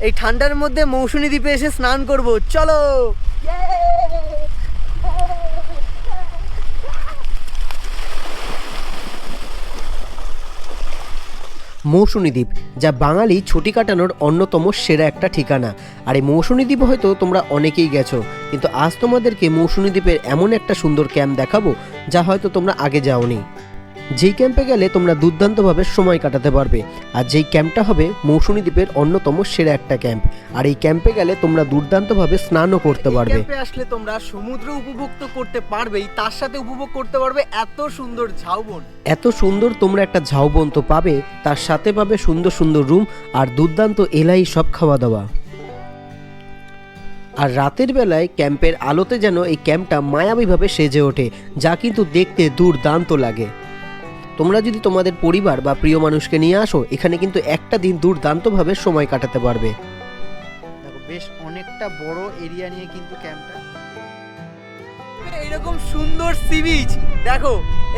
এই ঠান্ডার মধ্যে মৌসুনী দ্বীপে এসে স্নান করব, চলো। মৌসুনী দ্বীপ, যা বাঙালি ছুটি কাটানোর অন্যতম সেরা একটা ঠিকানা। আর এই মৌসুনী দ্বীপ হয়তো তোমরা অনেকেই গেছো, কিন্তু আজ তোমাদেরকে মৌসুনী দ্বীপের এমন একটা সুন্দর ক্যাম্প দেখাবো যা হয়তো তোমরা আগে যাওনি। যেই ক্যাম্পে গেলে তোমরা দুর্দান্তভাবে সময় কাটাতে পারবে। আর যেই ক্যাম্পটা হবে মৌসুনী দ্বীপের অন্যতম সেরা একটা ক্যাম্প। আর এই ক্যাম্পে গেলে তোমরা দুর্দান্তভাবে স্নানও করতে পারবে। ক্যাম্পে আসলে তোমরা সমুদ্র উপভোগ তো করতে পারবেই, তার সাথে উপভোগ করতে পারবে এত সুন্দর ঝাউবন। এত সুন্দর তোমরা একটা ঝাউবন তো পাবে, তার সাথে পাবে সুন্দর সুন্দর রুম আর দুর্দান্ত এলাই সব খাওয়া দাওয়া। আর রাতের বেলায় ক্যাম্পের আলোতে যেন এই ক্যাম্পটা মায়াবীভাবে সেজে ওঠে, যা কিন্তু দেখতে দুর্দান্ত লাগে। তোমরা যদি তোমাদের পরিবার বা প্রিয় মানুষকে নিয়ে আসো, এখানে কিন্তু একটা দিন দুর্দান্তভাবে সময় কাটাতে পারবে। দেখো বেশ অনেকটা বড় এরিয়া নিয়ে কিন্তু ক্যাম্পটা। এইরকম সুন্দর সি বিচ দেখো,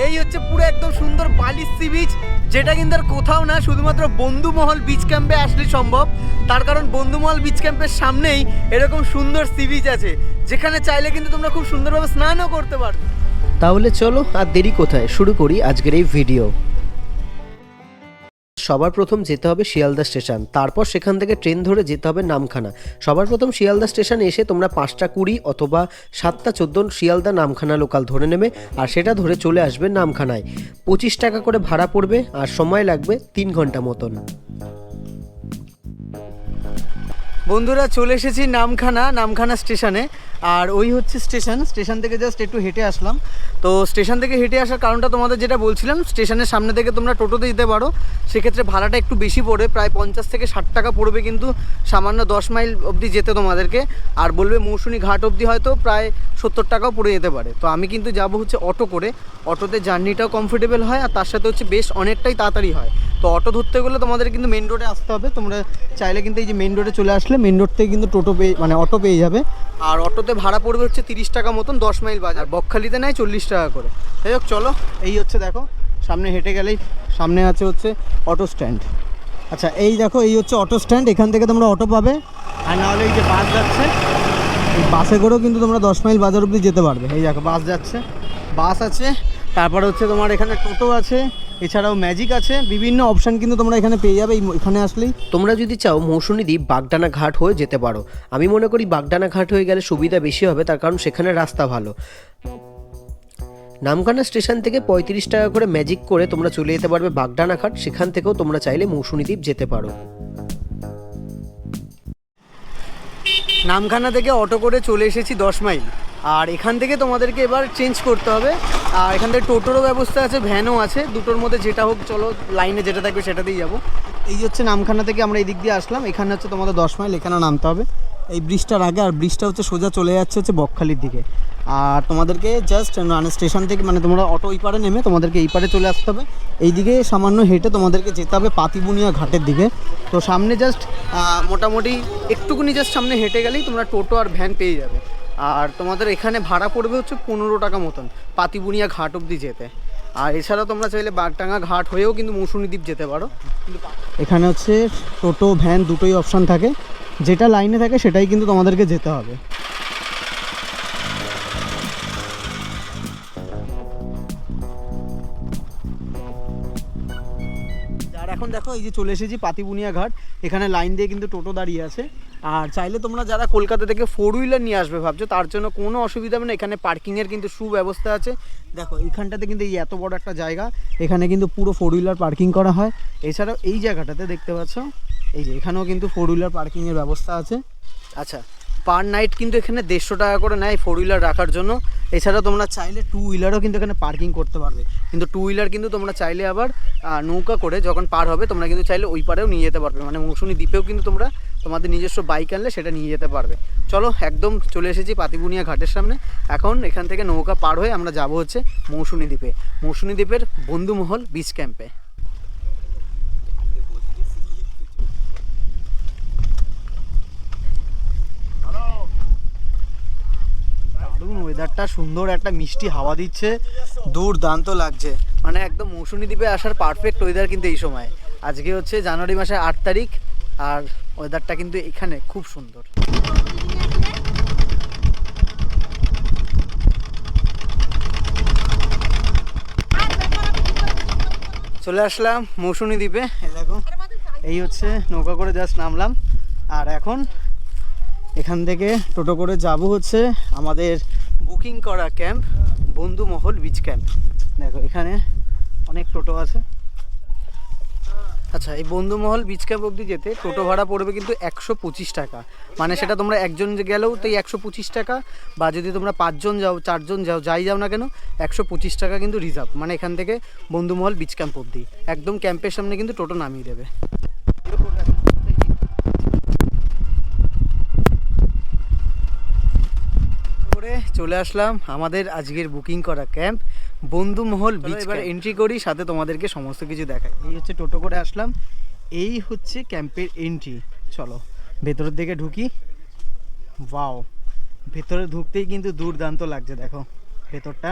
এই হচ্ছে পুরো একদম সুন্দর বালির সি বিচ, যেটা কিন্তু আর কোথাও না, শুধুমাত্র বন্ধুমহল বিচ ক্যাম্পে আসলে সম্ভব। তার কারণ বন্ধুমহল বিচ ক্যাম্পের সামনেই এরকম সুন্দর সি বিচ আছে, যেখানে চাইলে কিন্তু তোমরা খুব সুন্দরভাবে স্নানও করতে পারবে। তাহলে চলো আর দেরি কোথায়, শুরু করি আজকের এই ভিডিও। সবার প্রথম যেতে হবে শিয়ালদা স্টেশন, তারপর সেখান থেকে ট্রেন ধরে যেতে হবে নামখানা। সবার প্রথম শিয়ালদা স্টেশনে এসে তোমরা 5টা 20 অথবা 7টা 14 শিয়ালদা নামখানা লোকাল ধরে নেবে, আর সেটা ধরে চলে আসবে নামখানায়। 25 টাকা করে ভাড়া পড়বে, আর সময় লাগবে 3 ঘন্টা মতন। বন্ধুরা চলে এসেছি নামখানা স্টেশনে, আর ওই হচ্ছে স্টেশন থেকে জাস্ট একটু হেঁটে আসলাম। তো স্টেশন থেকে হেঁটে আসার কারণটা তোমাদের যেটা বলছিলাম, স্টেশনের সামনে থেকে তোমরা টোটোতে যেতে পারো, সেক্ষেত্রে ভাড়াটা একটু বেশি পড়বে, প্রায় 50 থেকে 60 টাকা পড়বে, কিন্তু সামান্য 10 মাইল অবধি যেতে তোমাদেরকে। আর বলবে মৌসুনী ঘাট অবধি হয়তো প্রায় 70 টাকাও পড়ে যেতে পারে। তো আমি কিন্তু যাবো হচ্ছে অটো করে, অটোতে জার্নিটাও কমফোর্টেবল হয়, আর তার সাথে হচ্ছে বেশ অনেকটাই তাড়াতাড়ি হয়। তো অটো ধরতে গেলে তোমাদের কিন্তু মেন রোডে আসতে হবে। তোমরা চাইলে কিন্তু এই যে মেন রোডে চলে আসলে মেন রোড থেকে কিন্তু অটো পেয়ে যাবে। আর অটোতে ভাড়া পড়বে হচ্ছে 30 টাকা মতন, 10 মাইল বাজার। বকখালিতে নেয় 40 টাকা করে। যাই হোক চলো, এই হচ্ছে দেখো সামনে হেঁটে গেলেই সামনে আছে হচ্ছে অটো স্ট্যান্ড। আচ্ছা এই দেখো, এই হচ্ছে অটো স্ট্যান্ড, এখান থেকে তোমরা অটো পাবে। আর নাহলে এই যে বাস যাচ্ছে, এই বাসে করেও কিন্তু তোমরা 10 মাইল বাজার অবধি যেতে পারবে। এই দেখো বাস যাচ্ছে, বাস আছে, তারপরে হচ্ছে তোমার এখানে টোটো আছে, এছাড়াও ম্যাজিক আছে, বিভিন্ন অপশান কিন্তু তোমরা এখানে পেয়ে যাবে এখানে আসলেই। তোমরা যদি চাও মৌসুনী দ্বীপ বাগডানা ঘাট হয়ে যেতে পারো। আমি মনে করি বাগডানা ঘাট হয়ে গেলে সুবিধা বেশি হবে, তার কারণ সেখানে রাস্তা ভালো। নামখানা স্টেশন থেকে 35 টাকা করে ম্যাজিক করে তোমরা চলে যেতে পারবে বাগডানা ঘাট, সেখান থেকেও তোমরা চাইলে মৌসুনী দ্বীপ যেতে পারো। নামখানা থেকে অটো করে চলে এসেছি 10 মাইল, আর এখান থেকে তোমাদেরকে এবার চেঞ্জ করতে হবে। আর এখান থেকে টোটোরও ব্যবস্থা আছে, ভ্যানও আছে, দুটোর মধ্যে যেটা হোক চলো, লাইনে যেটা থাকবে সেটাতেই যাবো। এই হচ্ছে নামখানা থেকে আমরা এই দিক দিয়ে আসলাম, এখানে হচ্ছে তোমাদের 10 মাইল, এখানে নামতে হবে এই ব্রিজটার আগে। আর ব্রিজটা হচ্ছে সোজা চলে যাচ্ছে হচ্ছে বকখালির দিকে। আর তোমাদেরকে জাস্ট স্টেশন থেকে তোমরা অটো ওই পারে নেমে তোমাদেরকে এই পারে চলে আসতে হবে। এইদিকে সামান্য হেঁটে তোমাদেরকে যেতে হবে পাতিবুনিয়া ঘাটের দিকে। তো সামনে জাস্ট মোটামুটি একটুকুনি জাস্ট সামনে হেঁটে গেলেই তোমরা টোটো আর ভ্যান পেয়ে যাবে। আর তোমাদের এখানে ভাড়া পড়বে হচ্ছে 15 টাকা মতন পাতিবুনিয়া ঘাট অবধি যেতে। আর এছাড়া তোমরা চাইলে বাগডাঙ্গা ঘাট হয়েও কিন্তু মৌসুনী দ্বীপ যেতে পারো। কিন্তু এখানে হচ্ছে টোটো ভ্যান দুটোই অপশান থাকে, যেটা লাইনে থাকে সেটাই কিন্তু তোমাদেরকে যেতে হবে। আর এখন দেখো এই যে চলে এসেছি পাতিবুনিয়া ঘাট, এখানে লাইন দিয়ে কিন্তু টোটো দাঁড়িয়ে আছে। আর চাইলে তোমরা যারা কলকাতা থেকে 4 হুইলার নিয়ে আসবে ভাবছো, তার জন্য কোনো অসুবিধা হবে না, এখানে পার্কিংয়ের কিন্তু সুব্যবস্থা আছে। দেখো এইখানটাতে কিন্তু এই এত বড় একটা জায়গা, এখানে কিন্তু পুরো 4 হুইলার পার্কিং করা হয়। এছাড়াও এই জায়গাটাতে দেখতে পাচ্ছ, এই যে এখানেও কিন্তু 4 হুইলার পার্কিংয়ের ব্যবস্থা আছে। আচ্ছা পার নাইট কিন্তু এখানে 150 টাকা করে নেয় 4 হুইলার রাখার জন্য। এছাড়াও তোমরা চাইলে 2 হুইলারও কিন্তু এখানে পার্কিং করতে পারবে, কিন্তু 2 হুইলার কিন্তু তোমরা চাইলে আবার নৌকা করে যখন পার হবে তোমরা কিন্তু চাইলে ওই পারেও নিয়ে যেতে পারবে, মৌসুনী দ্বীপেও কিন্তু তোমরা তোমাদের নিজস্ব বাইক আনলে সেটা নিয়ে যেতে পারবে। চলো একদম চলে এসেছি পাতিবুনিয়া ঘাটের সামনে। এখন এখান থেকে নৌকা পার হয়ে আমরা যাব হচ্ছে মৌসুনী দ্বীপে, মৌসুনী দ্বীপের বন্ধুমহল বিচ ক্যাম্পে। ওয়েদারটা সুন্দর, একটা মিষ্টি হাওয়া দিচ্ছে, দুর্দান্ত লাগছে, একদম মৌসুনী দ্বীপে আসার পারফেক্ট ওয়েদার কিন্তু এই সময়। আজকে হচ্ছে জানুয়ারি মাসের 8 তারিখ, আর ওয়েদারটা কিন্তু এখানে খুব সুন্দর। চলে আসলাম মৌসুনী দ্বীপে। এই দেখো, এই হচ্ছে নৌকা করে জাস্ট নামলাম, আর এখন এখান থেকে টোটো করে যাব হচ্ছে আমাদের বুকিং করা ক্যাম্প, বন্ধুমহল বিচ ক্যাম্প। দেখো এখানে অনেক টোটো আছে। আচ্ছা, এই বন্ধুমহল বিচ ক্যাম্প অবধি যেতে টোটো ভাড়া পড়বে কিন্তু 125 টাকা। মানে সেটা তোমরা একজন গেলেও তো 125 টাকা, বা যদি তোমরা 5 জন যাও, 4 জন যাও, যাই যাও না কেন 125 টাকা কিন্তু রিজার্ভ। মানে এখান থেকে বন্ধুমহল বিচ ক্যাম্প অবধি একদম ক্যাম্পের সামনে কিন্তু টোটো নামিয়ে দেবে। করে চলে আসলাম আমাদের আজকের বুকিং করা ক্যাম্প বন্ধুমহল বিচ। এবার এন্ট্রি করি, সাথে তোমাদেরকে সমস্ত কিছু দেখাই। এই হচ্ছে টোটো করে আসলাম, এই হচ্ছে ক্যাম্পের এন্ট্রি। চলো ভেতরের দিকে ঢুকি। ওয়াও, ভেতরে ঢুকতেই কিন্তু দুর্দান্ত লাগছে। দেখো ভেতরটা,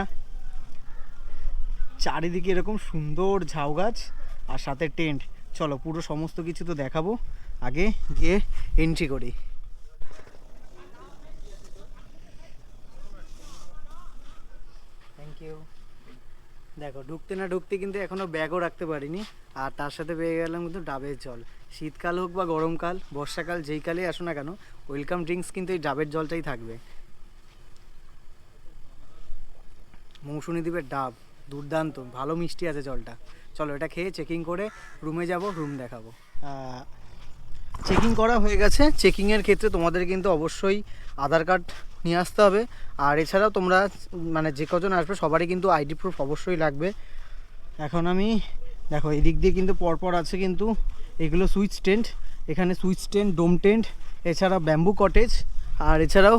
চারিদিকে এরকম সুন্দর ঝাউ গাছ আর সাথে টেন্ট। চলো পুরো সমস্ত কিছু তো দেখাবো, আগে গিয়ে এন্ট্রি করি। Thank you. দেখো ঢুকতে না ঢুকতে কিন্তু এখনও ব্যাগও রাখতে পারিনি, আর তার সাথে পেয়ে গেলাম কিন্তু ডাবের জল। শীতকাল হোক বা গরমকাল, বর্ষাকাল, যেই কালেই আসো না কেন, ওয়েলকাম ড্রিঙ্কস কিন্তু এই ডাবের জলটাই থাকবে। মৌসুনী দ্বীপের ডাব দুর্দান্ত, ভালো মিষ্টি আছে জলটা। চলো এটা খেয়ে চেকিং করে রুমে যাব, রুম দেখাবো। চেকিং করা হয়ে গেছে। চেকিংয়ের ক্ষেত্রে তোমাদের কিন্তু অবশ্যই আধার কার্ড নিয়ে আসতে হবে, আর এছাড়াও তোমরা মানে যে কজন আসবে সবারই কিন্তু আইডি প্রুফ অবশ্যই লাগবে। এখন আমি দেখো এই দিক দিয়ে কিন্তু পরপর আছে কিন্তু এগুলো সুইচ টেন্ট, এখানে সুইচ টেন্ট, ডোম টেন্ট, এছাড়া ব্যাম্বু কটেজ, আর এছাড়াও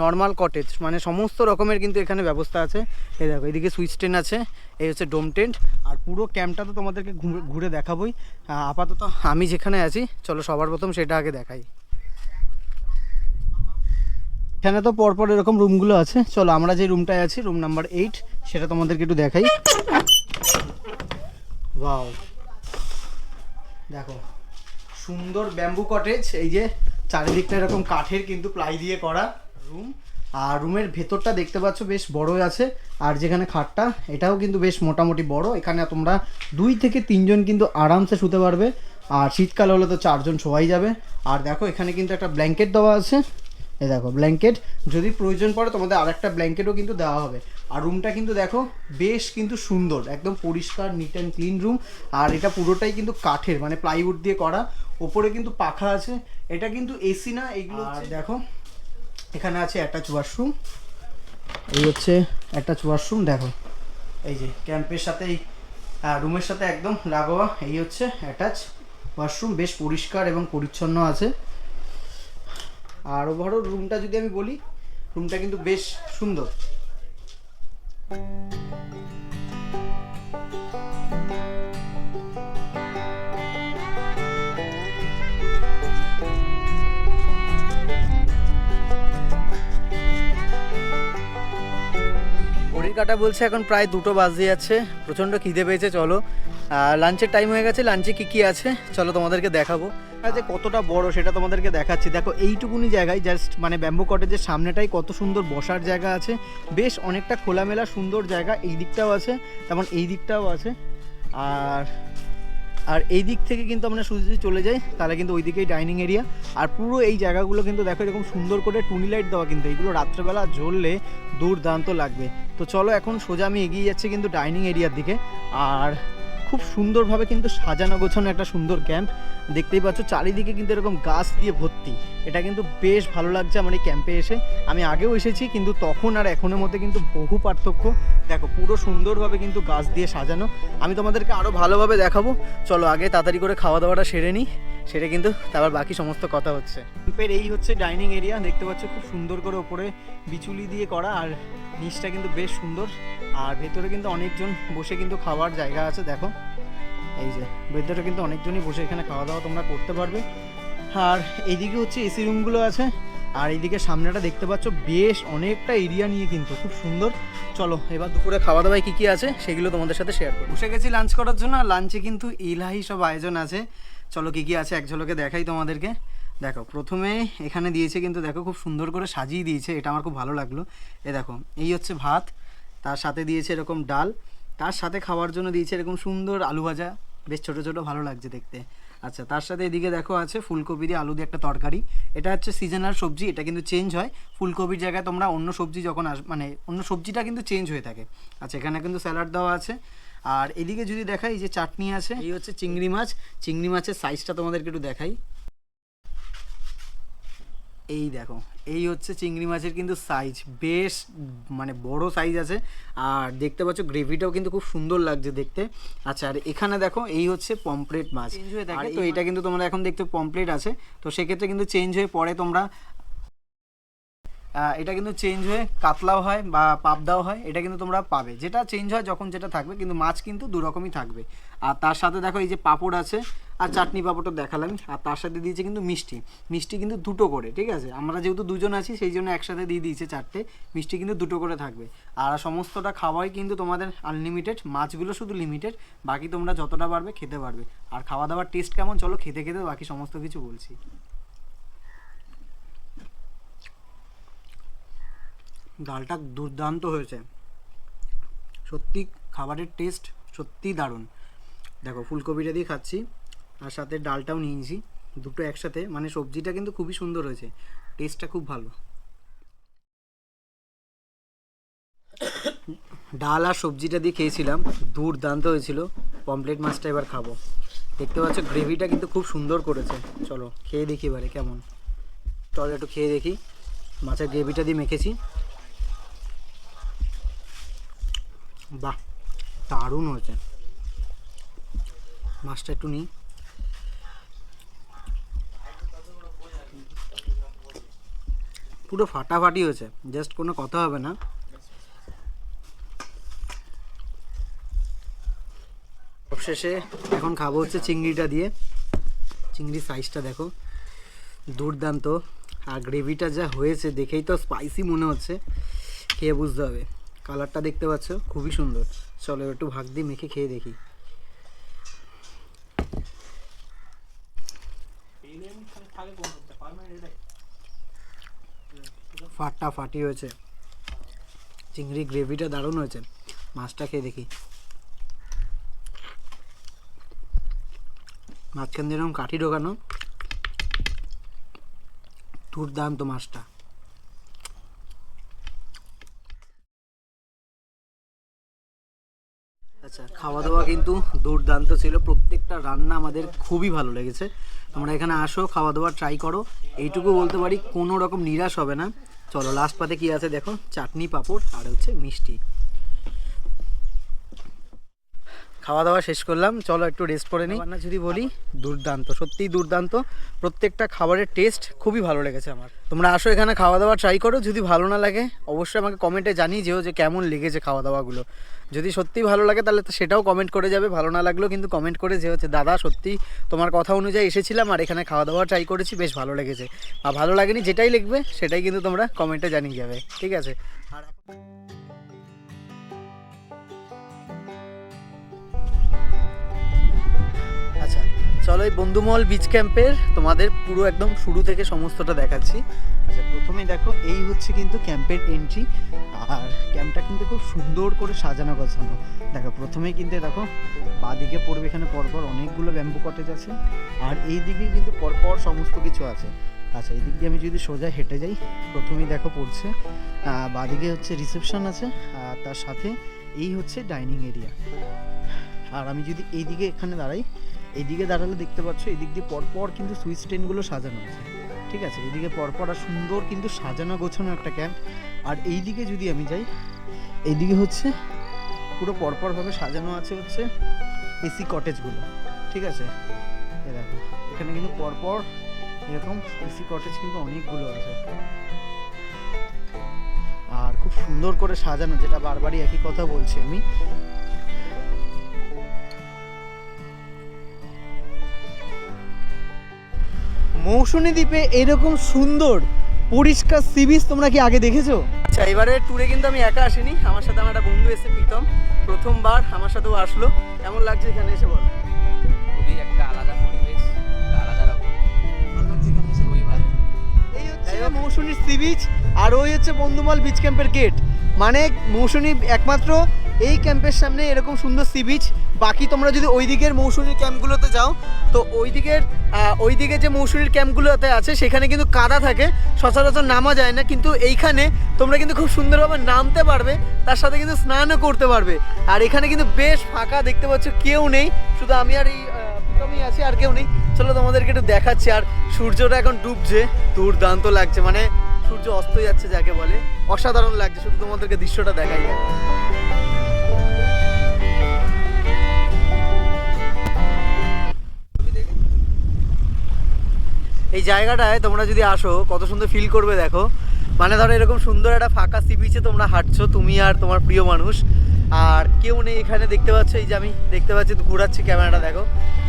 নর্মাল কটেজ, মানে সমস্ত রকমের কিন্তু এখানে ব্যবস্থা আছে। এই দেখো এদিকে সুইচ টেন্ট আছে, এই হচ্ছে ডোম টেন্ট, আর পুরো ক্যাম্পটা তো তোমাদেরকে ঘুরে দেখাবোই। আপাতত আমি যেখানে আছি চলো সবার প্রথম সেটা আগে দেখাই। এখানে তো পরপর এরকম রুমগুলো আছে। চলো আমরা যে রুমটায় আছি, রুম নাম্বার 8, সেটা তোমাদেরকে একটু দেখাই। ওয়াও, দেখো সুন্দর ব্যাম্বু কটেজ। এই যে চারিদিকটা এরকম কাঠের কিন্তু প্লাই দিয়ে করা রুম, আর রুমের ভেতরটা দেখতে পাচ্ছ বেশ বড় আছে। আর যেখানে খাটটা, এটাও কিন্তু বেশ মোটামুটি বড়। এখানে তোমরা 2 থেকে 3 জন কিন্তু আরামসে শুতে পারবে, আর শীতকাল হলে তো 4 জন শোয়াই যাবে। আর দেখো এখানে কিন্তু একটা ব্ল্যাঙ্কেট দেওয়া আছে। এই দেখো ব্ল্যাঙ্কেট, যদি প্রয়োজন পড়ে তোমাদের আরেকটা ব্ল্যাঙ্কেটও কিন্তু দেওয়া হবে। আর রুমটা কিন্তু দেখো বেশ কিন্তু সুন্দর, একদম পরিষ্কার, নিট অ্যান্ড ক্লিন রুম। আর এটা পুরোটাই কিন্তু কাঠের, মানে প্লাইউড দিয়ে করা। ওপরে কিন্তু পাখা আছে, এটা কিন্তু এসি না এগুলো। আর দেখো এখানে আছে অ্যাটাচ ওয়াশরুম, এই হচ্ছে অ্যাটাচ ওয়াশরুম। দেখো এই যে ক্যাম্পের সাথে এই রুমের সাথে একদম লাগোয়া, এই হচ্ছে অ্যাটাচ ওয়াশরুম। বেশ পরিষ্কার এবং পরিচ্ছন্ন আছে। আর ওভারঅল রুমটা যদি আমি বলি, রুমটা কিন্তু বেশ সুন্দর। ঘড়ির কাঁটা বলছে এখন প্রায় 2টো বাজে যাচ্ছে, প্রচণ্ড খিদে পেয়েছে। চলো লাঞ্চের টাইম হয়ে গেছে, লাঞ্চে কী আছে চলো তোমাদেরকে দেখাবো। যে কতটা বড় সেটা তোমাদেরকে দেখাচ্ছি। দেখো এইটুকুনি জায়গায় জাস্ট মানে ব্যাম্বু কটেজের সামনেটাই কত সুন্দর বসার জায়গা আছে, বেশ অনেকটা খোলামেলা সুন্দর জায়গা। এই দিকটাও আছে, তেমন এই দিকটাও আছে। আর এই দিক থেকে কিন্তু আমরা যদি চলে যাই তাহলে কিন্তু ওই দিকেই ডাইনিং এরিয়া। আর পুরো এই জায়গাগুলো কিন্তু দেখো এরকম সুন্দর করে টুনি লাইট দেওয়া, কিন্তু এইগুলো রাত্রেবেলা জ্বললে দুর্দান্ত লাগবে। তো চলো এখন সোজা আমি এগিয়ে যাচ্ছি কিন্তু ডাইনিং এরিয়ার দিকে। আর খুব সুন্দরভাবে কিন্তু সাজানো গোছানো একটা সুন্দর ক্যাম্প, দেখতেই পাচ্ছ চারিদিকে কিন্তু এরকম গাছ দিয়ে ভর্তি। এটা কিন্তু বেশ ভালো লাগছে আমার এই ক্যাম্পে এসে। আমি আগেও এসেছি কিন্তু তখন আর এখনের মধ্যে কিন্তু বহু পার্থক্য। দেখো পুরো সুন্দরভাবে কিন্তু গাছ দিয়ে সাজানো। আমি তোমাদেরকে আরও ভালোভাবে দেখাবো। চলো আগে তাড়াতাড়ি করে খাওয়া দাওয়াটা সেরে নিই, সেটা কিন্তু তারপর বাকি সমস্ত কথা হচ্ছে। ক্যাম্পের এই হচ্ছে ডাইনিং এরিয়া, দেখতে পাচ্ছ খুব সুন্দর করে ওপরে বিচুলি দিয়ে করা, আর নিচটা কিন্তু বেশ সুন্দর। আর ভেতরে কিন্তু অনেকজন বসে কিন্তু খাওয়ার জায়গা আছে। দেখো এই যে ভেতরে কিন্তু অনেকজনই বসে এখানে খাওয়া দাওয়া তোমরা করতে পারবে। আর এইদিকে হচ্ছে এসি রুমগুলো আছে, আর এইদিকে সামনেটা দেখতে পাচ্ছ বেশ অনেকটা এরিয়া নিয়ে কিন্তু খুব সুন্দর। চলো এবার দুপুরে খাওয়া দাওয়ায় কী আছে সেগুলো তোমাদের সাথে শেয়ার করবো। বসে গেছি লাঞ্চ করার জন্য, আর লাঞ্চে কিন্তু ইলাহি সব আয়োজন আছে। চলো কী আছে এক ঝলকে দেখাই তোমাদেরকে। দেখো প্রথমে এখানে দিয়েছে কিন্তু দেখো খুব সুন্দর করে সাজিয়ে দিয়েছে, এটা আমার খুব ভালো লাগলো। দেখো এই হচ্ছে ভাত, তার সাথে দিয়েছে এরকম ডাল, তার সাথে খাওয়ার জন্য দিয়েছে এরকম সুন্দর আলু ভাজা, বেশ ছোটো ছোটো ভালো লাগছে দেখতে। আচ্ছা, তার সাথে এদিকে দেখো আছে ফুলকপি দিয়ে আলু দিয়ে একটা তরকারি। এটা হচ্ছে সিজনাল সবজি, এটা কিন্তু চেঞ্জ হয়, ফুলকপির জায়গায় তোমরা অন্য সবজি যখন মানে অন্য সবজিটা কিন্তু চেঞ্জ হয়ে থাকে। আচ্ছা, এখানে কিন্তু স্যালাড দেওয়া আছে। আর এদিকে যদি দেখাই, এই যে চাটনি আছে, এই হচ্ছে চিংড়ি মাছ। চিংড়ি মাছের সাইজটা তোমাদেরকে একটু দেখাই, এই দেখো এই হচ্ছে চিংড়ি মাছের কিন্তু সাইজ বেশ মানে বড় সাইজ আছে। আর দেখতে পাচ্ছ গ্রেভিটাও কিন্তু খুব সুন্দর লাগছে দেখতে। আচ্ছা, আর এখানে দেখো এই হচ্ছে পমফ্রেট মাছ চেঞ্জ হয়ে থাকে, তো এটা কিন্তু তোমরা এখন দেখতে পমফ্রেট আছে, তো সেক্ষেত্রে কিন্তু চেঞ্জ হয়ে পরে তোমরা এটা কিন্তু চেঞ্জ হয়ে কাতলাও হয় বা পাবদাও হয়, এটা কিন্তু তোমরা পাবে, যেটা চেঞ্জ হয় যখন যেটা থাকবে, কিন্তু মাছ কিন্তু দু রকমই থাকবে। আর তার সাথে দেখো এই যে পাঁপড় আছে, আর চাটনি পাঁপড়টা দেখালাম, আর তার সাথে দিয়েছে কিন্তু মিষ্টি। মিষ্টি কিন্তু দুটো করে, ঠিক আছে, আমরা যেহেতু দুজন আছি সেই জন্য একসাথে দিয়ে দিয়েছে চারটে, মিষ্টি কিন্তু দুটো করে থাকবে। আর সমস্তটা খাওয়াই কিন্তু তোমাদের আনলিমিটেড, মাছগুলো শুধু লিমিটেড, বাকি তোমরা যতটা পারবে খেতে পারবে। আর খাওয়া দাওয়ার টেস্ট কেমন চলো খেতে খেতে বাকি সমস্ত কিছু বলছি। ডালটা দুর্দান্ত হয়েছে সত্যি, খাবারের টেস্ট সত্যিই দারুণ। দেখো ফুলকপিটা দিয়ে খাচ্ছি, আর সাথে ডালটাও নিয়েছি, দুটো একসাথে, মানে সবজিটা কিন্তু খুবই সুন্দর হয়েছে, টেস্টটা খুব ভালো। ডাল আর সবজিটা দিয়ে খেয়েছিলাম, দুর্দান্ত হয়েছিল। পমফ্রেট মাছটা এবার খাবো, দেখতে পাচ্ছ গ্রেভিটা কিন্তু খুব সুন্দর করেছে। চলো খেয়ে দেখি এবারে কেমন, চলো একটু খেয়ে দেখি। মাছের গ্রেভিটা দিয়ে মেখেছি, বাহ দারুণ হয়েছে। মাছটা একটু নিই, পুরো ফাটাফাটি হয়েছে, জাস্ট কোনো কথা হবে না। সবশেষে এখন খাবো হচ্ছে চিংড়িটা দিয়ে। চিংড়ির সাইজটা দেখো দুর্দান্ত, আর গ্রেভিটা যা হয়েছে দেখেই তো স্পাইসি মনে হচ্ছে, খেয়ে বুঝতে হবে। কালারটা দেখতে পাচ্ছ খুবই সুন্দর। চলো একটু ভাগ দিয়ে মেখে খেয়ে দেখি। ফাটাফাটি হয়েছে, চিংড়ি গ্রেভিটা দারুণ হয়েছে। মাছটা খেয়ে দেখি, মাঝখান দিয়ে এরকম কাঠি ঢোকানো, দুর্দান্ত মাছটা। আচ্ছা, খাওয়া দাওয়া কিন্তু দুর্দান্ত ছিল, প্রত্যেকটা রান্না আমাদের খুবই ভালো লেগেছে। তোমরা এখানে আসো, খাওয়া দাওয়া ট্রাই করো, এইটুকু বলতে পারি, কোনো রকম নিরাশ হবে না। চলো লাস্ট পাতে কি আছে দেখো, চাটনি পাঁপড় আর হচ্ছে মিষ্টি। খাওয়া দাওয়া শেষ করলাম, চলো একটু রেস্ট করে নিই। রান্না যদি বলি, দুর্দান্ত, সত্যিই দুর্দান্ত, প্রত্যেকটা খাবারের টেস্ট খুবই ভালো লেগেছে আমার। তোমরা আসো এখানে খাওয়া দাওয়া ট্রাই করো, যদি ভালো না লাগে অবশ্যই আমাকে কমেন্টে জানিয়ে যেও যে কেমন লেগেছে খাওয়া দাওয়াগুলো। যদি সত্যিই ভালো লাগে তাহলে তো সেটাও কমেন্ট করে যাবে, ভালো না লাগলেও কিন্তু কমেন্ট করে যে হচ্ছে দাদা সত্যি তোমার কথা অনুযায়ী এসেছিলাম আর এখানে খাওয়া দাওয়া ট্রাই করেছি, বেশ ভালো লেগেছে। আর ভালো লাগেনি যেটাই লিখবে সেটাই কিন্তু তোমরা কমেন্টে জানিয়ে যাবে, ঠিক আছে। আর আচ্ছা চলো এই বন্ধুমহল বিচ ক্যাম্পের তোমাদের পুরো একদম শুরু থেকে সমস্তটা দেখাচ্ছি। আচ্ছা প্রথমেই দেখো এই হচ্ছে কিন্তু ক্যাম্পের এন্ট্রি, আর ক্যাম্পটা কিন্তু খুব সুন্দর করে সাজানো গোছানো। দেখো প্রথমেই কিন্তু দেখো বাঁদিকে পড়বে, এখানে পরপর অনেকগুলো ব্যাম্বু কটেজ আছে, আর এই দিকে কিন্তু পরপর সমস্ত কিছু আছে। আচ্ছা এই দিক দিয়ে আমি যদি সোজা হেঁটে যাই, প্রথমেই দেখো পড়ছে বাঁদিকে হচ্ছে রিসেপশন আছে, আর তার সাথে এই হচ্ছে ডাইনিং এরিয়া। আর আমি যদি এইদিকে এখানে দাঁড়াই, এইদিকে দাঁড়ালে দেখতে পাচ্ছ এদিক দিয়ে পরপর কিন্তু সুইচ ট্রেনগুলো সাজানো আছে, ঠিক আছে, এইদিকে পরপর আর সুন্দর কিন্তু সাজানো গোছানো একটা ক্যাম্প। আর এইদিকে যদি আমি যাই, এইদিকে হচ্ছে পুরো পরপরভাবে সাজানো আছে হচ্ছে এসি কটেজগুলো, ঠিক আছে। এ দেখো এখানে কিন্তু পরপর এরকম এসি কটেজ কিন্তু অনেকগুলো আছে, আর খুব সুন্দর করে সাজানো, যেটা বারবারই একই কথা বলছি আমি। মৌসুমী দ্বীপে এরকম সুন্দর পরিষ্কার সি বিচ তোমরা কি আগে দেখেছো? আচ্ছা এবারে ট্যুরে কিন্তু আমি একা আসিনি, আমার সাথে আমার একটা বন্ধু এসে প্রীতম, প্রথমবার আমার সাথেও আসলো। কেমন লাগছে এখানে এসে বল? খুবই একটা আলাদা পরিবেশ, আলাদা রকম। ভালো লাগছে এখানে এসে? মৌসুনির সি বিচ, আর ওই হচ্ছে বন্ধুমহল বিচ ক্যাম্পের গেট। মানে মৌসুনি একমাত্র এই ক্যাম্পের সামনে এরকম সুন্দর সি বিচ। বাকি তোমরা যদি ওই দিকের মৌসুনির ক্যাম্পগুলোতে যাও, তো ওই দিকে যে মৌসুনির ক্যাম্পগুলোতে আছে সেখানে কিন্তু কাদা থাকে, সচরাচর নামা যায় না। কিন্তু এইখানে তোমরা কিন্তু খুব সুন্দরভাবে নামতে পারবে, তার সাথে কিন্তু স্নানও করতে পারবে। আর এখানে কিন্তু বেশ ফাঁকা, দেখতে পাচ্ছ কেউ নেই, শুধু আমি আর এই প্রথমেই আছি, আর কেউ নেই। চলো তোমাদেরকে একটু দেখাচ্ছি। আর সূর্যটা এখন ডুবছে, দুর্দান্ত লাগছে, মানে সূর্য অস্ত যাচ্ছে যাকে বলে, অসাধারণ লাগছে। শুধু তোমাদেরকে দৃশ্যটা দেখাই যায়। এই জায়গাটায় তোমরা যদি আসো কত সুন্দর ফিল করবে দেখো। মানে ধরো এরকম সুন্দর একটা ফাঁকা সি বিচে তোমরা হাঁটছো, তুমি আর তোমার প্রিয় মানুষ, আর কেউ নেই এখানে। দেখতে পাচ্ছ, এই যে আমি দেখতে পাচ্ছি, ঘোরাচ্ছি ক্যামেরাটা, দেখো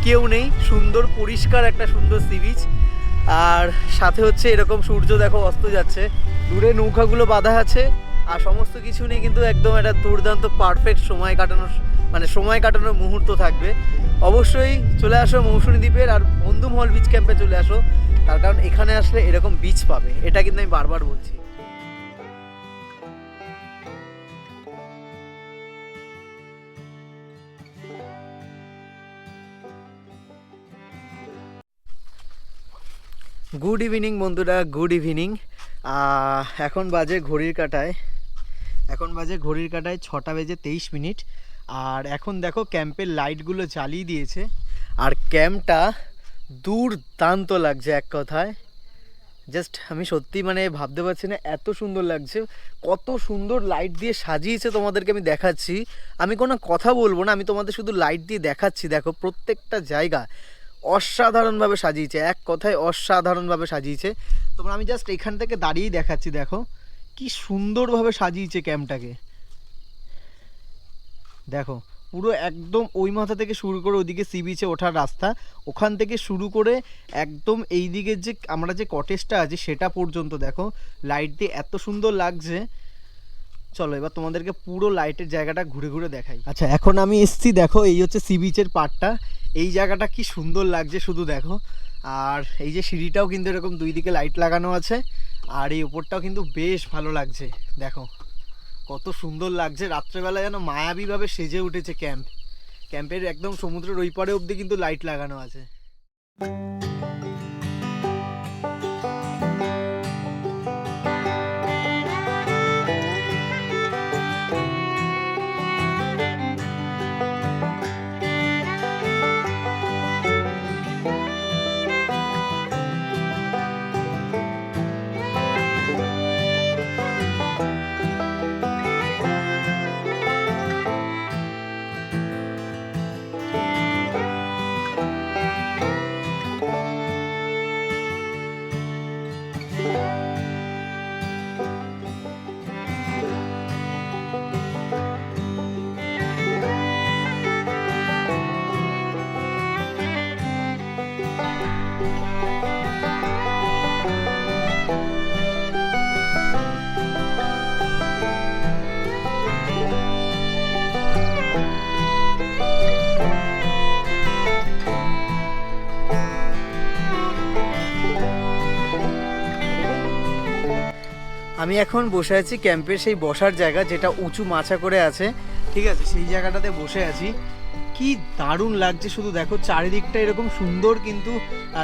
কেউ নেই। সুন্দর পরিষ্কার একটা সুন্দর সি বিচ, আর সাথে হচ্ছে এরকম সূর্য দেখো অস্ত যাচ্ছে, দূরে নৌকাগুলো বাঁধা আছে, আর সমস্ত কিছু নিয়ে কিন্তু একদম একটা দুর্দান্ত পারফেক্ট সময় কাটানোর মুহূর্ত থাকবে। অবশ্যই চলে আসো মৌসুনি দ্বীপের আর বন্ধুমহল বিচ ক্যাম্পে চলে আসো, তার কারণ এখানে আসলে এরকম বিচ পাবে, এটা কিন্তু আমি বারবার বলছি। গুড ইভিনিং বন্ধুরা, গুড ইভিনিং। এখন বাজে ঘড়ির কাঁটায় 6:23। আর এখন দেখো ক্যাম্পের লাইটগুলো জ্বালিয়ে দিয়েছে, আর ক্যাম্পটা দুর্দান্ত লাগছে এক কথায়। জাস্ট আমি সত্যি মানে ভাবতে পারছি না, এত সুন্দর লাগছে, কত সুন্দর লাইট দিয়ে সাজিয়েছে। তোমাদেরকে আমি দেখাচ্ছি, আমি কোনো কথা বলবো না, আমি তোমাদের শুধু লাইট দিয়ে দেখাচ্ছি। দেখো প্রত্যেকটা জায়গা অসাধারণভাবে সাজিয়েছে, এক কথায় অসাধারণভাবে সাজিয়েছে। তোমরা আমি জাস্ট এখান থেকে দাঁড়িয়েই দেখাচ্ছি, দেখো কি সুন্দরভাবে সাজিয়েছে ক্যাম্পটাকে। দেখো পুরো একদম ওই মাথা থেকে শুরু করে ওইদিকে সি বিচে ওঠার রাস্তা, ওখান থেকে শুরু করে একদম এই দিকের যে আমরা যে কটেজটা আছে সেটা পর্যন্ত দেখো লাইট দিয়ে এত সুন্দর লাগছে। চলো এবার তোমাদেরকে পুরো লাইটের জায়গাটা ঘুরে ঘুরে দেখাই। আচ্ছা এখন আমি এসছি, দেখো এই হচ্ছে সি বিচের পাড়টা, এই জায়গাটা কি সুন্দর লাগছে শুধু দেখো। আর এই যে সিঁড়িটাও কিন্তু এরকম দুই দিকে লাইট লাগানো আছে, আর এই উপরটাও কিন্তু বেশ ভালো লাগছে। দেখো কত সুন্দর লাগছে, রাত্রেবেলা যেন মায়াবীভাবে সেজে উঠেছে ক্যাম্পের একদম সমুদ্রের ওই পারে অবধি কিন্তু লাইট লাগানো আছে। আমি এখন বসে আছি ক্যাম্পের সেই বসার জায়গা যেটা উঁচু মাচা করে আছে, ঠিক আছে, সেই জায়গাটাতে বসে আছি। কি দারুণ লাগছে শুধু দেখো, চারিদিকটা এরকম সুন্দর কিন্তু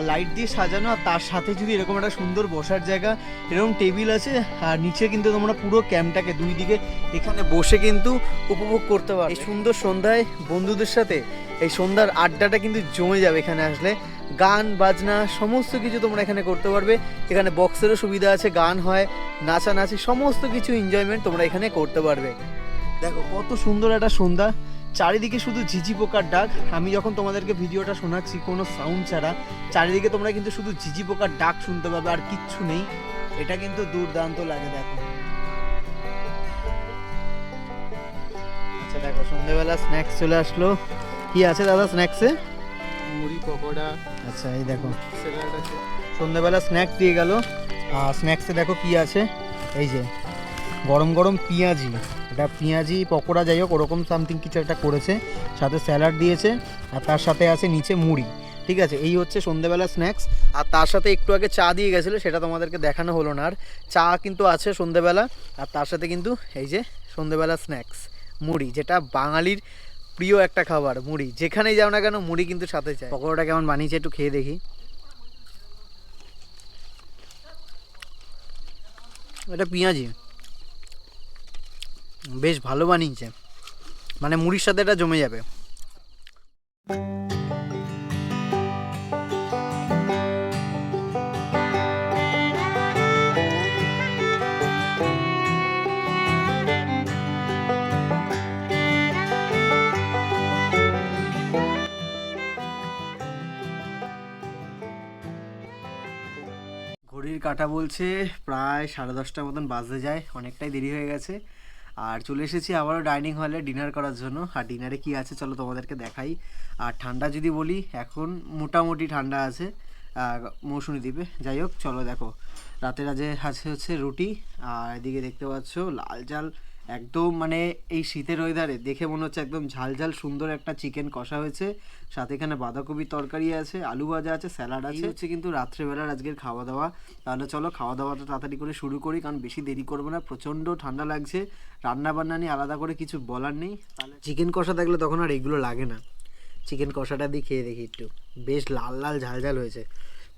লাইট দিয়ে সাজানো, আর তার সাথে যদি এরকম একটা সুন্দর বসার জায়গা, এরকম টেবিল আছে, আর নিচে কিন্তু তোমরা পুরো ক্যাম্পটাকে দুই দিকে এখানে বসে কিন্তু উপভোগ করতে পারো। এই সুন্দর সন্ধ্যায় বন্ধুদের সাথে এই সন্ধ্যার আড্ডাটা কিন্তু জমে যাবে এখানে আসলে। গান বাজনা সমস্ত কিছু তোমরা এখানে করতে পারবে, এখানে বক্সেরও সুবিধা আছে, গান হয়, নাচানাচি সমস্ত কিছু এনজয়মেন্ট তোমরা এখানে করতে পারবে। দেখো কত সুন্দর একটা সন্ধ্যা, চারিদিকে শুধু ঝিঝি পোকার ডাক। আমি যখন তোমাদেরকে ভিডিওটা শোনাচ্ছি কোনো সাউন্ড ছাড়া, চারিদিকে তোমরা কিন্তু শুধু ঝিঝি পোকার ডাক শুনতে পাবে, আর কিচ্ছু নেই। এটা কিন্তু দুর্দান্ত লাগে। দেখো আচ্ছা দেখো সন্ধ্যেবেলা স্ন্যাক্স চলে আসলো। কি আছে দাদা স্ন্যাক্সে? মুড়ি পকোড়া। আচ্ছা এই দেখো স্যালাড আছে। সন্ধ্যেবেলা স্ন্যাক্স দিয়ে গেল। আর স্ন্যাক্সে দেখো কি আছে, এই যে গরম গরম পেঁয়াজি, এটা পেঁয়াজি পকোড়া যাই হোক ওরকম সামথিং কিছু একটা করেছে, সাথে স্যালাড দিয়েছে, আর তার সাথে আছে নিচে মুড়ি। ঠিক আছে, এই হচ্ছে সন্ধ্যেবেলা স্ন্যাক্স। আর তার সাথে একটু আগে চা দিয়ে গেছিলো, সেটা তোমাদেরকে দেখানো হলো না। আর চা কিন্তু আছে সন্ধ্যেবেলা, আর তার সাথে কিন্তু এই যে সন্ধ্যেবেলা স্ন্যাক্স মুড়ি, যেটা বাঙালির প্রিয় একটা খাবার। মুড়ি যেখানেই যাও না কেন মুড়ি কিন্তু সাথে চাই। পকোড়াটা কেমন বানিয়েছে একটু খেয়ে দেখি। এটা পেঁয়াজি, বেশ ভালো বানিয়েছে, মানে মুড়ির সাথে এটা জমে যাবে। ঘড়ির কাঁটা বলছে প্রায় 10:30 মতন বাজতে যায়, অনেকটাই দেরি হয়ে গেছে। আর চলে এসেছি আবারও ডাইনিং হলে ডিনার করার জন্য। আর ডিনারে কি আছে চলো তোমাদেরকে দেখাই। আর ঠান্ডা যদি বলি, এখন মোটামুটি ঠান্ডা আছে মৌসুমী দ্বীপে। যাই হোক চলো দেখো, রাতের আজ আছে হচ্ছে রুটি, আর এদিকে দেখতে পাচ্ছ লাল ঝাল একদম, মানে এই শীতের ওয়েদারে দেখে মনে হচ্ছে একদম ঝাল ঝাল সুন্দর একটা চিকেন কষা হয়েছে, সাথে এখানে বাঁধাকপির তরকারি আছে, আলু ভাজা আছে, স্যালাড আছে। হচ্ছে কিন্তু রাত্রেবেলার আজকের খাওয়া দাওয়া। তাহলে চলো খাওয়া দাওয়াটা তাড়াতাড়ি করে শুরু করি, কারণ বেশি দেরি করবো না, প্রচণ্ড ঠান্ডা লাগছে। রান্না বান্না নিয়ে আলাদা করে কিছু বলার নেই। তাহলে চিকেন কষা থাকলে তখন আর এইগুলো লাগে না। চিকেন কষাটা দিয়ে খেয়ে দেখি একটু, বেশ লাল লাল ঝাল ঝাল হয়েছে।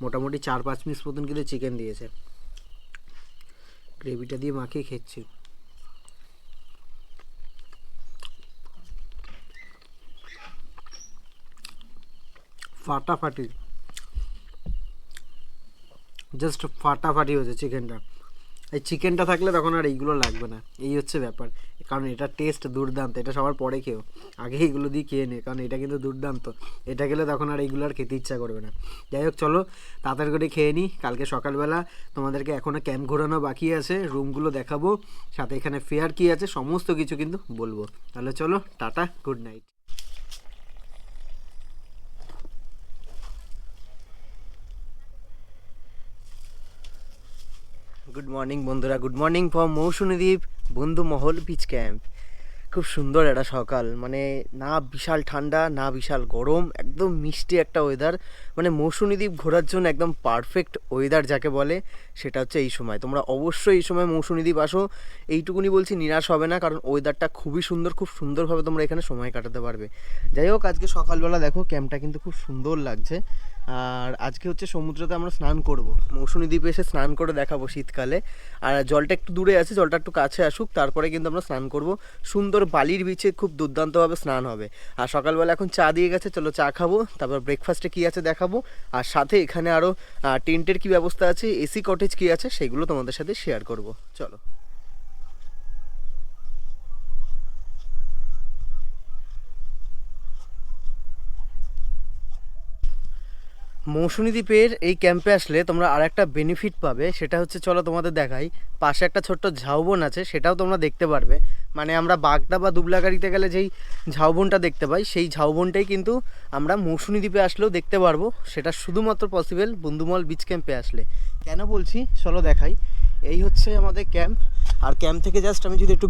মোটামুটি 4-5 পিস মতন কিন্তু চিকেন দিয়েছে, গ্রেভিটা দিয়ে মাখিয়ে খেচ্ছি। ফাটাফাটি, জাস্ট ফাটাফাটি হয়েছে চিকেনটা। এই চিকেনটা থাকলে তখন আর এইগুলো লাগবে না, এই হচ্ছে ব্যাপার। কারণ এটা টেস্ট দুর্দান্ত, এটা সবার পরে খেও, আগে এইগুলো দিয়ে খেয়ে নে, কারণ এটা কিন্তু দুর্দান্ত। এটা খেলে তখন আর এইগুলো আর খেতে ইচ্ছা করবে না। যাই হোক চলো তাড়াতাড়ি করে খেয়ে নিই। কালকে সকালবেলা তোমাদেরকে এখনও ক্যাম্প ঘোরানো বাকি আছে, রুমগুলো দেখাবো, সাথে এখানে ফেয়ার কী আছে সমস্ত কিছু কিন্তু বলবো। তাহলে চলো tata, good night. Good morning বন্ধুরা, গুড মর্নিং ফ্রম মৌসুমী দ্বীপ বন্ধু মহল বিচ ক্যাম্প। খুব সুন্দর একটা সকাল, মানে না বিশাল ঠান্ডা না বিশাল গরম, একদম মিষ্টি একটা ওয়েদার। মানে মৌসুমী দ্বীপ ঘোরার জন্য একদম পারফেক্ট ওয়েদার যাকে বলে, সেটা হচ্ছে এই সময়। তোমরা অবশ্যই এই সময় মৌসুমী দ্বীপ আসো, এইটুকুনি বলছি, নিরাশ হবে না, কারণ ওয়েদারটা খুবই সুন্দর, খুব সুন্দরভাবে তোমরা এখানে সময় কাটাতে পারবে। যাই হোক আজকে সকালবেলা দেখো ক্যাম্পটা কিন্তু খুব সুন্দর লাগছে। আর আজকে হচ্ছে সমুদ্রতে আমরা স্নান করব, মৌসুমী দ্বীপে এসে স্নান করে দেখাবো শীতকালে। আর জলটা একটু দূরে আছে, জলটা একটু কাছে আসুক, তারপরে কিন্তু আমরা স্নান করব। সুন্দর বালির বিচে খুব দুর্দান্তভাবে স্নান হবে। আর সকালবেলা এখন চা দিয়ে গেছে, চলো চা খাবো, তারপর ব্রেকফাস্টে কী আছে দেখাবো। আর সাথে এখানে আরও টেন্টের কী ব্যবস্থা আছে, এসি কটেজ কী আছে, সেগুলো তোমাদের সাথে শেয়ার করব। চলো। মৌসুমী দ্বীপের এই ক্যাম্পে আসলে তোমরা আর একটা বেনিফিট পাবে, সেটা হচ্ছে চলো তোমাদের দেখাই। পাশে একটা ছোট্ট ঝাউবন আছে, সেটাও তোমরা দেখতে পারবে। মানে আমরা বাগদা বা দুবলাগাড়িতে গেলে যেই ঝাউবনটা দেখতে পাই, সেই ঝাউবনটাই কিন্তু আমরা মৌসুমী দ্বীপে আসলেও দেখতে পারবো। সেটা শুধুমাত্র পসিবল বন্ধুমহল বিচ ক্যাম্পে আসলে। কেন বলছি চলো দেখাই। এই হচ্ছে আমাদের ক্যাম্প, আর ক্যাম্প থেকে জাস্ট আমি যদি একটু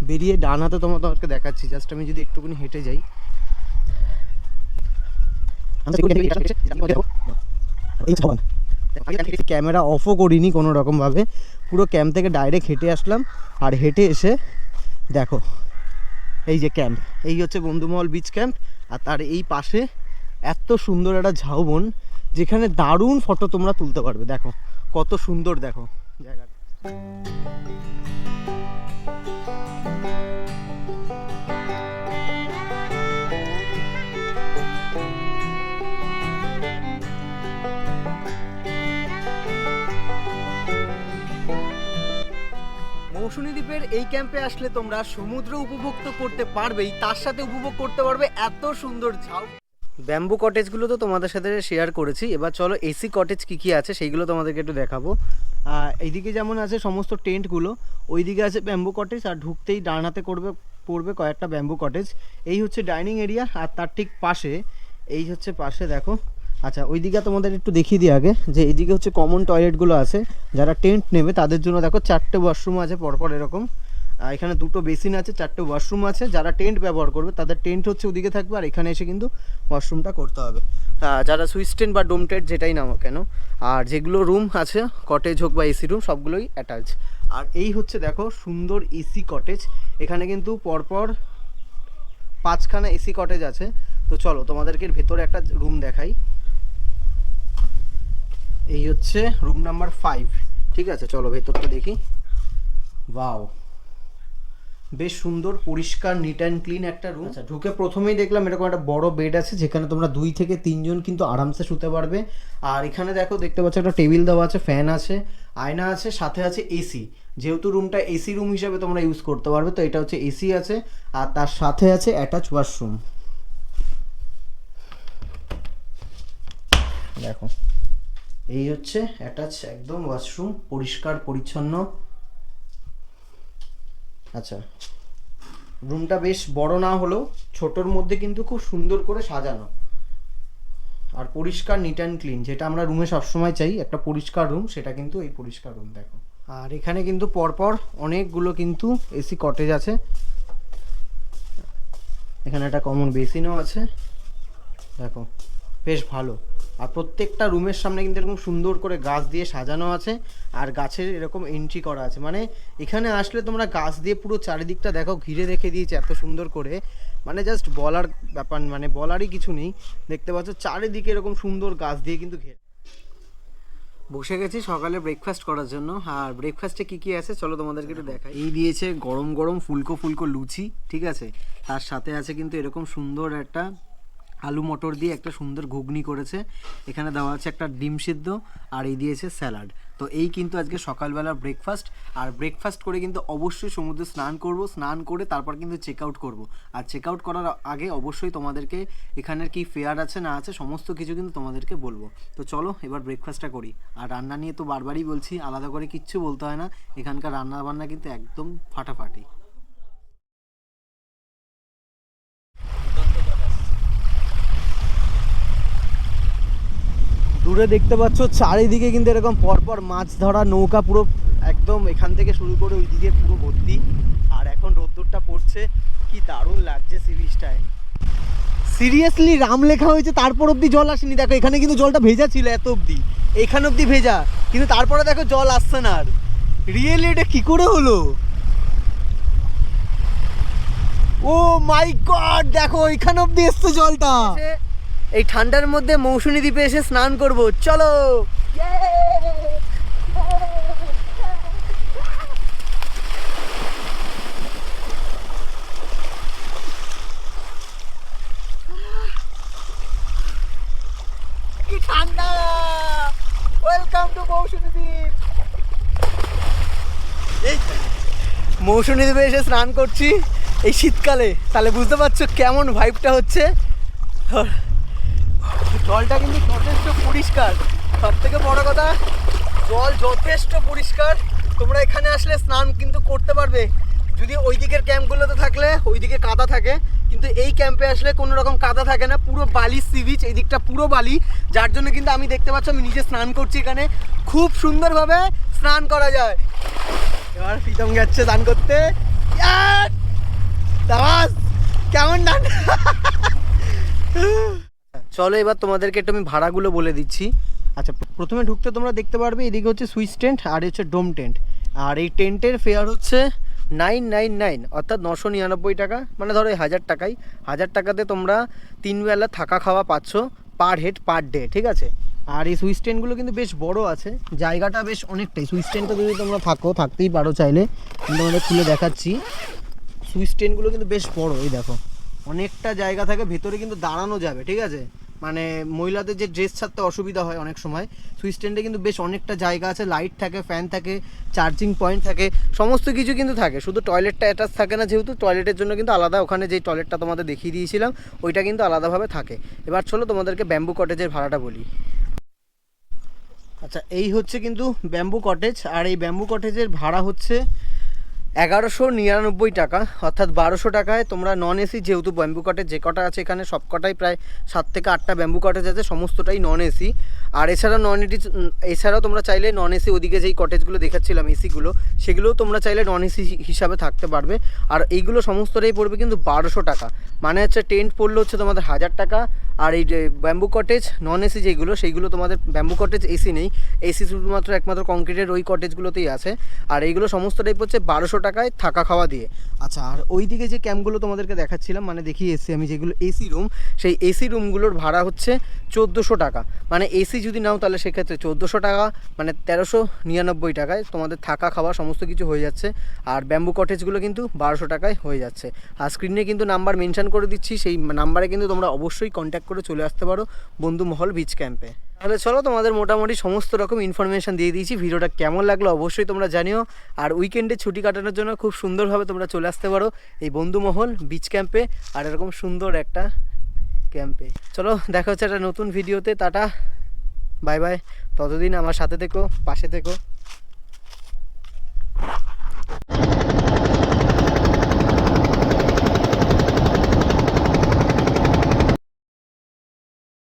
বেরিয়ে ডান হাতে তোমাদেরকে দেখাচ্ছি, জাস্ট আমি যদি একটুখানি হেঁটে যাই, ক্যামেরা অফও করিনি কোনো রকমভাবে, পুরো ক্যাম্প থেকে ডাইরেক্ট হেঁটে আসলাম। আর হেঁটে এসে দেখো এই যে ক্যাম্প, এই হচ্ছে বন্ধুমহল বিচ ক্যাম্প। আর তার এই পাশে এত সুন্দর একটা ঝাউবন, যেখানে দারুণ ফটো তোমরা তুলতে পারবে। দেখো কত সুন্দর, দেখো জায়গাটা। মৌসুমী দ্বীপের এই ক্যাম্পে আসলে তোমরা সমুদ্র উপভোগ তো করতে পারবেই, তার সাথে উপভোগ করতে পারবে এত সুন্দর ঝাউ। ব্যাম্বু কটেজগুলো তো তোমাদের সাথে শেয়ার করেছি, এবার চলো এসি কটেজ কী কী আছে সেইগুলো তোমাদেরকে একটু দেখাবো। এইদিকে যেমন আছে সমস্ত টেন্টগুলো, ওইদিকে আছে ব্যাম্বু কটেজ, আর ঢুকতেই ডান হাতে পড়বে কয়েকটা ব্যাম্বু কটেজ। এই হচ্ছে ডাইনিং এরিয়া, আর তার ঠিক পাশে এই হচ্ছে পাশে দেখো। আচ্ছা ওইদিকে তোমাদের একটু দেখিয়ে দিই আগে, যে এইদিকে হচ্ছে কমন টয়লেটগুলো আছে, যারা টেন্ট নেবে তাদের জন্য দেখো 4টে ওয়াশরুম আছে পরপর এরকম। আর এখানে দুটো বেসিন আছে, 4টে ওয়াশরুম আছে। যারা টেন্ট ব্যবহার করবে তাদের টেন্ট হচ্ছে ওদিকে থাকবে, আর এখানে এসে কিন্তু ওয়াশরুমটা করতে হবে। যারা সুইচ টেন্ট বা ডোম টেন্ট যেটাই নাও কেন, আর যেগুলো রুম আছে কটেজ হোক বা এসি রুম সবগুলোই অ্যাটাচ। আর এই হচ্ছে দেখো সুন্দর এসি কটেজ। এখানে কিন্তু পরপর 5খানা এসি কটেজ আছে। তো চলো তোমাদেরকে ভেতরে একটা রুম দেখাই। এই হচ্ছে রুম নাম্বার 5, ঠিক আছে? চলো ভেতরটা দেখি। ওয়াও, বেশ সুন্দর পরিষ্কার নিট অ্যান্ড ক্লিন একটা রুম। আচ্ছা, ঢুকে প্রথমেই দেখলাম এরকম একটা বড় বেড আছে, যেখানে তোমরা 2 থেকে 3 জন কিন্তু আরামসে শুতে পারবে। আর এখানে দেখো দেখতে পাচ্ছ একটা টেবিল দেওয়া আছে, ফ্যান আছে, আয়না আছে, সাথে আছে এসি। যেহেতু রুমটা এসি রুম হিসাবে তোমরা ইউজ করতে পারবে, তো এটা হচ্ছে এসি আছে, আর তার সাথে আছে অ্যাটাচ ওয়াশরুম। দেখো এই হচ্ছে অ্যাটাচ একদম ওয়াশরুম, পরিষ্কার পরিচ্ছন্ন। আচ্ছা, রুমটা বেশ বড় না হলেও ছোটোর মধ্যে কিন্তু খুব সুন্দর করে সাজানো আর পরিষ্কার নিট অ্যান্ড ক্লিন, যেটা আমরা রুমে সবসময় চাই, একটা পরিষ্কার রুম, সেটা কিন্তু এই পরিষ্কার রুম। দেখো, আর এখানে কিন্তু পরপর অনেকগুলো কিন্তু এসি কটেজ আছে। এখানে একটা কমন বেসিনও আছে। দেখো বেশ ভালো। আর প্রত্যেকটা রুমের সামনে কিন্তু এরকম সুন্দর করে গাছ দিয়ে সাজানো আছে, আর গাছের এরকম এন্ট্রি করা আছে। মানে এখানে আসলে তোমরা গাছ দিয়ে পুরো চারিদিকটা দেখো ঘিরে রেখে দিয়েছে এত সুন্দর করে, মানে জাস্ট বলার ব্যাপার, মানে বলারই কিছু নেই। দেখতে পাচ্ছ চারিদিকে এরকম সুন্দর গাছ দিয়ে কিন্তু ঘিরে। বসে গেছি সকালে ব্রেকফাস্ট করার জন্য। আর ব্রেকফাস্টে কী কী আছে চলো তোমাদেরকে একটু দেখাই। এই দিয়েছে গরম গরম ফুলকো ফুলকো লুচি, ঠিক আছে? তার সাথে আছে কিন্তু এরকম সুন্দর একটা আলু মটর দিয়ে একটা সুন্দর ঘুগনি করেছে। এখানে দেওয়া আছে একটা ডিম সিদ্ধ, আর এই দিয়েছে স্যালাড। তো এই কিন্তু আজকে সকালবেলা ব্রেকফাস্ট। আর ব্রেকফাস্ট করে কিন্তু অবশ্যই সমুদ্রে স্নান করব, স্নান করে তারপর কিন্তু চেক আউট করবো। আর চেক আউট করার আগে অবশ্যই তোমাদেরকে এখানের কি ফেয়ার আছে না আছে সমস্ত কিছু কিন্তু তোমাদেরকে বলবো। তো চলো এবার ব্রেকফাস্টটা করি। আর রান্না নিয়ে তো বারবারই বলছি, আলাদা করে কিচ্ছু বলতে হয় না, এখানকার রান্না বান্না কিন্তু একদম ফাটাফাটি। দূরে দেখতে পাচ্ছ চারিদিকে কিন্তু এরকম পরপর মাছ ধরা নৌকা, পুরো একদম এখান থেকে শুরু করে ওই দিকে পুরো ভর্তি। আর এখন রোদ্দুরটা পড়ছে, কি দারুণ লাগছে সি বিচটায়। সিরিয়াসলি রাম লেখা হয়েছে, তারপর অবধি জল আসেনি। দেখো এখানে কিন্তু জলটা ভেজা ছিল এত অবধি, এখান অবধি ভেজা, কিন্তু তারপরে দেখো জল আসছে না। আর রিয়েলি এটা কি করে হলো? ও মাই গড, দেখো এখান অবধি এসছে জলটা। এই ঠান্ডার মধ্যে মৌসুমী দ্বীপে এসে স্নান করব, চলো। কি ঠান্ডা! ওয়েলকাম টু মৌসুমী দ্বীপ। এই মৌসুমী দ্বীপে এসে স্নান করছি এই শীতকালে, তাহলে বুঝতে পারছো কেমন ভাইবটা হচ্ছে। জলটা কিন্তু যথেষ্ট পরিষ্কার, সব থেকে বড় কথা জল যথেষ্ট পরিষ্কার। তোমরা এখানে আসলে স্নান কিন্তু করতে পারবে। যদি ওই দিকের ক্যাম্পগুলোতে থাকলে ওইদিকে কাদা থাকে, কিন্তু এই ক্যাম্পে আসলে কোনো রকম কাদা থাকে না, পুরো বালি সি বিচ, এই দিকটা পুরো বালি। যার জন্য কিন্তু আমি দেখতে পাচ্ছি, আমি নিজে স্নান করছি এখানে, খুব সুন্দরভাবে স্নান করা যায়। এবার প্রীতম যাচ্ছে স্নান করতে। কেমন ডান। চলো এবার তোমাদেরকে একটু আমি ভাড়াগুলো বলে দিচ্ছি। আচ্ছা, প্রথমে ঢুকতে তোমরা দেখতে পারবে এদিকে হচ্ছে সুইচ টেন্ট, আর হচ্ছে ডোম টেন্ট। আর এই টেন্টের ফেয়ার হচ্ছে 999, অর্থাৎ 999 টাকা, মানে ধরো 1000 টাকাই। 1000 টাকাতে তোমরা 3 বেলা থাকা খাওয়া পাচ্ছ পার হেড পার ডে, ঠিক আছে? আর এই সুইচ টেন্টগুলো কিন্তু বেশ বড় আছে, জায়গাটা বেশ অনেকটাই। সুইচ টেন্টটা যদি তোমরা থাকতেই পারো চাইলে, কিন্তু তোমাদের খুলে দেখাচ্ছি। সুইচ টেন্টগুলো কিন্তু বেশ বড়, এই দেখো অনেকটা জায়গা থাকে, ভেতরে কিন্তু দাঁড়ানো যাবে, ঠিক আছে? মানে মহিলাদের যে ড্রেস ছাড়তে অসুবিধা হয় অনেক সময়, সুইচ টেন্টে কিন্তু বেশ অনেকটা জায়গা আছে, লাইট থাকে, ফ্যান থাকে, চার্জিং পয়েন্ট থাকে, সমস্ত কিছু কিন্তু থাকে। শুধু টয়লেটটা অ্যাটাচ থাকে না, যেহেতু টয়লেটের জন্য কিন্তু আলাদা, ওখানে যেই টয়লেটটা তোমাদের দেখিয়ে দিয়েছিলাম ওইটা কিন্তু আলাদাভাবে থাকে। এবার চলো তোমাদেরকে ব্যাম্বু কটেজের ভাড়াটা বলি। আচ্ছা, এই হচ্ছে কিন্তু ব্যাম্বু কটেজ। আর এই ব্যাম্বু কটেজের ভাড়া হচ্ছে 1199 টাকা, অর্থাৎ 1200 টাকায় তোমরা নন এসি, যেহেতু ব্যাম্বু কটেজ যে কটা আছে এখানে সব কটাই প্রায় 7 থেকে 8টা ব্যাম্বু কটেজ আছে, সমস্তটাই নন এসি। আর এছাড়াও তোমরা চাইলে নন এসি ওদিকে যেই কটেজগুলো দেখাচ্ছিলাম এসিগুলো, সেগুলোও তোমরা চাইলে নন এসি হিসাবে থাকতে পারবে। আর এইগুলো সমস্তটাই পড়বে কিন্তু 1200 টাকা, মানে হচ্ছে টেন্ট পড়লে হচ্ছে তোমাদের 1000 টাকা। আর এই যে ব্যাম্বু কটেজ নন এসি যেগুলো, সেইগুলো তোমাদের ব্যাম্বু কটেজ এসি নেই, এসি শুধুমাত্র একমাত্র কংক্রিটের ওই কটেজগুলোতেই আছে। আর এইগুলো সমস্তটাই পড়ছে 1200 টাকায় থাকা খাওয়া দিয়ে। আচ্ছা, আর ওই দিকে যে ক্যাম্পগুলো তোমাদেরকে দেখাচ্ছিলাম, মানে দেখিয়ে এসছি আমি, যেগুলো এসি রুম, সেই এসি রুমগুলোর ভাড়া হচ্ছে 1400 টাকা। মানে এসি যদি নাও তাহলে সেক্ষেত্রে 1400 টাকা, মানে 1399 টাকায় তোমাদের থাকা খাওয়া সমস্ত কিছু হয়ে যাচ্ছে। আর ব্যাম্বু কটেজগুলো কিন্তু 1200 টাকায় হয়ে যাচ্ছে। আর স্ক্রিনে কিন্তু নাম্বার মেনশন করে দিচ্ছি, সেই নাম্বারে কিন্তু তোমরা অবশ্যই কন্ট্যাক্ট করে চলে আসতে পারো বন্ধুমহল বিচ ক্যাম্পে। তাহলে চলো, তোমাদের মোটামুটি সমস্ত রকম ইনফরমেশান দিয়ে দিয়েছি। ভিডিওটা কেমন লাগলো অবশ্যই তোমরা জানিও। আর উইকেন্ডে ছুটি কাটানোর জন্য খুব সুন্দরভাবে তোমরা চলে আসতে পারো এই বন্ধুমহল বিচ ক্যাম্পে, আর এরকম সুন্দর একটা ক্যাম্পে। চলো, দেখা হচ্ছে একটা নতুন ভিডিওতে। Tata, bye bye. ততদিন আমার সাথে থেকো, পাশে থেকো।